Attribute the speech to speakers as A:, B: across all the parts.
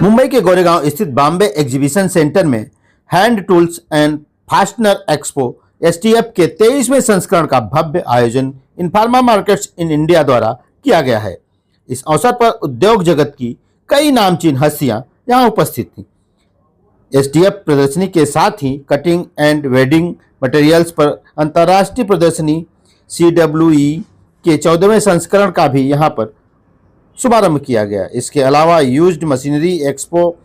A: मुंबई के गोरेगांव स्थित Bombay exhibition centre में hand tools and fastener expo STF के 23वें संस्करण का भव्य आयोजन इन्फार्मा मार्केट्स इन इंडिया द्वारा किया गया है। इस अवसर पर उद्योग जगत की कई नामचीन हस्तियां यहां उपस्थित थीं। एसटीएफ प्रदर्शनी के साथ ही कटिंग एंड वेल्डिंग मटेरियल्स पर अंतर्राष्ट्रीय प्रदर्शनी CWE के 14वें संस्करण का भी यहां पर शुभारंभ किया गया। इसके अलावा यूज्ड मशीनरी एक्सपो,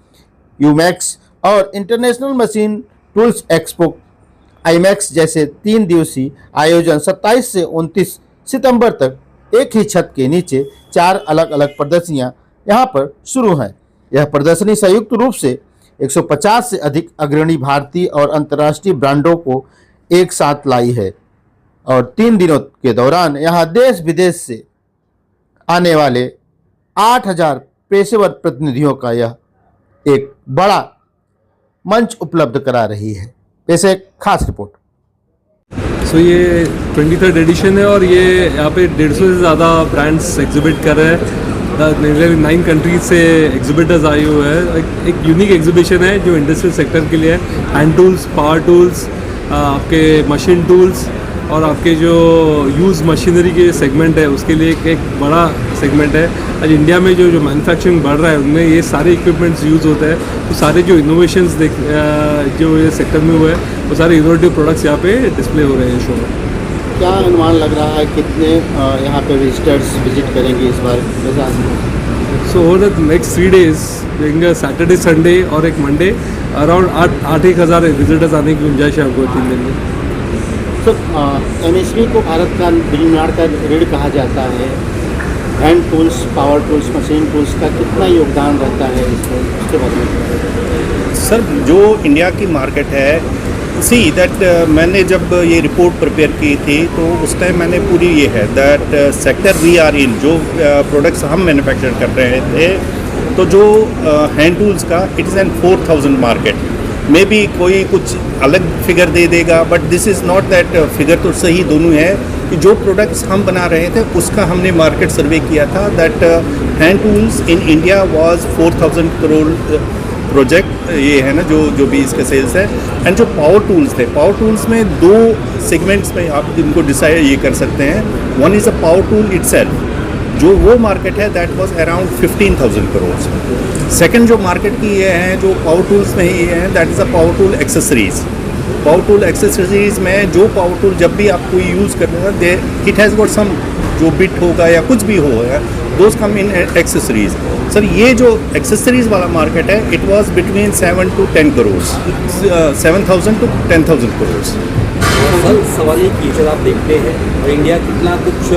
A: यूमैक्स और international machine tools expo IMAX जैसे 3 दिवसीय आयोजन 27 से 29 सितंबर तक एक ही छत के नीचे 4 अलग अलग प्रदर्शनियां यहां पर शुरू हैं। यह प्रदर्शनी संयुक्त रूप से 150 से अधिक अग्रणी भारतीय और अंतर्राष्ट्रीय ब्रांडों को एक साथ लाई है और 3 दिनों के दौरान यहां देश विदेश से आने वाले 8000 पेशेवर प्रतिनिधियों का यह एक बड़ा मंच उपलब्ध करा रही है। पेश एक खास रिपोर्ट।
B: ये 23rd एडिशन है और ये यहाँ पे 150 से ज़्यादा ब्रांड्स एग्जिबिट कर रहे हैं। 9 कंट्रीज से एग्जिबिटर्स आए हुए हैं। एक यूनिक एग्जीबिशन है जो इंडस्ट्रियल सेक्टर के लिए है। हैंड टूल्स, पावर टूल्स, आपके मशीन टूल्स और आपके जो यूज़ मशीनरी के सेगमेंट है उसके लिए एक बड़ा सेगमेंट है। आज इंडिया में जो मैन्युफैक्चरिंग बढ़ रहा है उनमें ये सारे इक्विपमेंट्स यूज़ होते हैं। तो सारे जो इनोवेशंस जो ये सेक्टर में हुए हैं वो सारे इनोवेटिव प्रोडक्ट्स यहाँ पे डिस्प्ले हो रहे हैं शो में।
A: क्या अनुमान लग रहा है कितने यहाँ पे विजिटर्स विजिट करेंगे इस बार?
B: So over the next 3 days देंगे, सैटरडे, संडे और एक मंडे, अराउंड 8-1 हज़ार विजिटर्स आने की गुंजाइश है आपको 3 दिन में।
A: सर, MSP को भारत का बिलियनियर का रीढ़ कहा जाता है। Hand tools, power tools, machine tools का कितना योगदान रहता है इसमें, उसके बारे में?
C: सर, जो इंडिया की मार्केट है, सी दैट मैंने जब ये रिपोर्ट प्रिपेयर की थी तो उस टाइम मैंने पूरी ये है that sector we are in, जो प्रोडक्ट्स हम मैन्युफैक्चर कर रहे थे, तो जो हैंड टूल्स का it is an 4000 market. Maybe कोई कुछ अलग फिगर दे देगा, but this is not that figure. तो सही दोनों है कि जो प्रोडक्ट्स हम बना रहे थे उसका हमने मार्केट सर्वे किया था that hand tools in India was 4000 crore project, ये है ना जो भी इसके सेल्स है। एंड जो पावर टूल्स में 2 सेगमेंट्स में आप इनको डिसाइड ये कर सकते हैं। One is a power tool itself, जो वो मार्केट है that was around 15,000 crore. Second जो मार्केट की ये है जो पावर टूल्स में ही है that is a power tool accessories. Power tool accessories में जो पावर टूल जब भी आप कोई यूज़ करने दे, इट हैज़ गॉट सम जो बिट होगा या कुछ भी होगा, those come in accessories. Sir, ये जो एक्सेसरीज वाला मार्केट है it was between 7 to 10 crore, 7,000 to 10,000 crore.
D: Sir, सवाल ये कि जब आप देखते हैं इंडिया कितना कुछ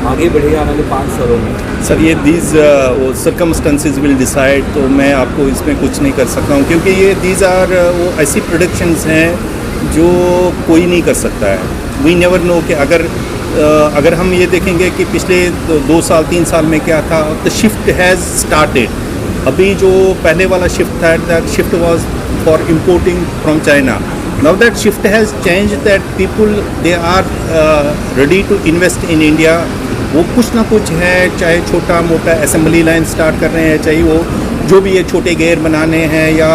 D: आगे बढ़ेगा आने वाले 5 सालों में।
C: सर, ये दीज वो सर्कमस्टेंसेस विल डिसाइड, तो मैं आपको इसमें कुछ नहीं कर सकता हूँ क्योंकि ये दीज आर वो ऐसी प्रोडक्शंस हैं जो कोई नहीं कर सकता है। वी नेवर नो कि अगर हम ये देखेंगे कि पिछले 2 साल 3 साल में क्या था, द शिफ्ट हैज़ स्टार्टेड। अभी जो पहले वाला शिफ्ट था that shift was for importing from China. Now that shift has change that people they are ready to invest in India. वो कुछ ना कुछ है, चाहे छोटा मोटा असेंबली लाइन स्टार्ट कर रहे हैं, चाहे वो जो भी ये छोटे गेयर बनाने हैं या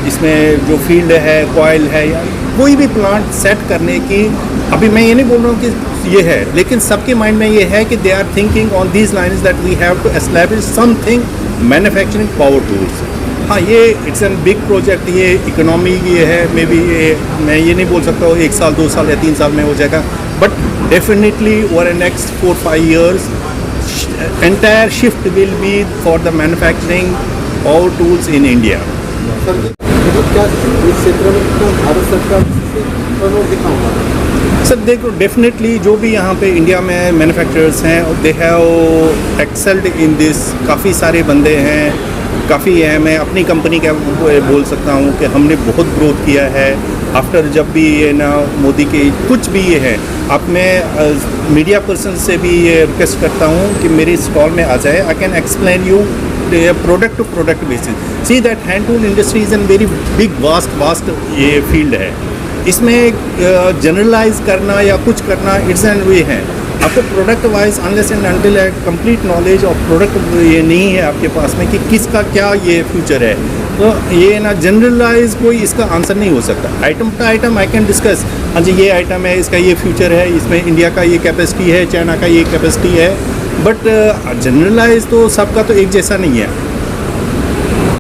C: इसमें जो फील्ड है, कॉयल है या कोई भी प्लांट सेट करने की। अभी मैं ये नहीं बोल रहा हूँ कि ये है, लेकिन सबके माइंड में ये है कि they are thinking on these lines that we have to establish something manufacturing power tools. हाँ, ये इट्स एन बिग प्रोजेक्ट, ये इकोनॉमी ये है। मे बी ये मैं ये नहीं बोल सकता हूँ 1 साल 2 साल या 3 साल में हो जाएगा, but definitely over the next 4-5 years entire shift will be for the manufacturing power tools in India. Sir, देखो डेफिनेटली जो भी यहाँ पे इंडिया में मैन्युफैक्चरर्स हैं they have excelled in this. काफ़ी सारे बंदे हैं, काफ़ी है। मैं अपनी कंपनी का बोल सकता हूँ कि हमने बहुत ग्रोथ किया है आफ्टर जब भी ये ना मोदी के कुछ भी ये है। अब मैं मीडिया पर्सन से भी ये रिक्वेस्ट करता हूँ कि मेरी स्टॉल में आ जाए। I can explain you product to product basis. See that hand tool industry is an very big vast ये फील्ड है। इसमें जनरलाइज करना या कुछ करना इट्स एन वे है। आपको product wise unless and until complete knowledge of product ये नहीं है आपके पास में कि किसका क्या ये फ्यूचर है, तो ये ना जनरलाइज कोई इसका आंसर नहीं हो सकता। Item to item I can discuss, हाँ जी ये आइटम है, इसका ये फ्यूचर है, इसमें इंडिया का ये कैपेसिटी है, चाइना का ये कैपेसिटी है, बट जनरलाइज तो सबका तो एक जैसा नहीं है।